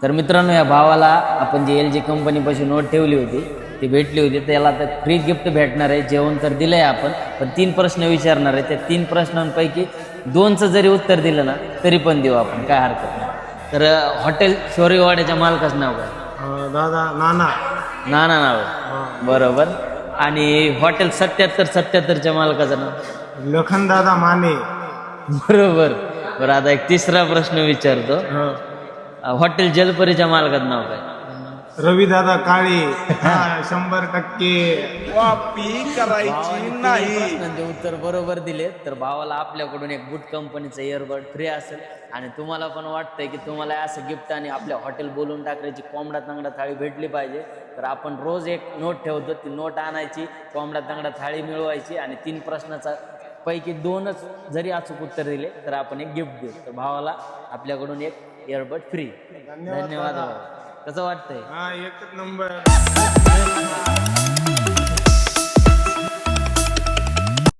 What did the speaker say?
तर मित्रांनो, या भावाला आपण जी LG कंपनीपाशी नोट ठेवली होती ती भेटली होती, त्याला आता फ्री गिफ्ट भेटणार आहे. जेवण तर दिलं आहे आपण, पण 3 प्रश्न विचारणार आहे. त्या 3 प्रश्नांपैकी 2चं जरी उत्तर दिलं ना तरी पण देऊ आपण, काय हरकत नाही. तर हॉटेल शौर्यवाड्याच्या मालकाचं नाव काय? दादा नाना. नाना नाव आहे, बरोबर. आणि हॉटेल 7777च्या मालकाचं नाव? लखन दादा माने. बरोबर. बरं, आता एक तिसरा प्रश्न विचारतो. हॉटेल जलपरीच्या मालकाचं नाव काय? रवी दादा काळे. 100% वापी करायची नाही. प्रश्नांचे उत्तर बरोबर दिले तर भावाला आपल्याकडून एक बुट कंपनीचं इयरबड फ्री असेल. आणि तुम्हाला पण वाटतंय की तुम्हाला असं गिफ्ट आणि आपल्या हॉटेल बोलून टाकण्याची कोंबडा तांगडा थाळी भेटली पाहिजे, तर आपण रोज एक नोट ठेवतो. ती नोट आणायची, कोंबडा तांगडा थाळी मिळवायची आणि 3 प्रश्नाचा पैकी 2च जरी अचूक उत्तर दिले तर आपण एक गिफ्ट देऊ. तर भावाला आपल्याकडून एक इयरबड फ्री. धन्यवाद भाऊ. कसं वाटतंय? एकच नंबर.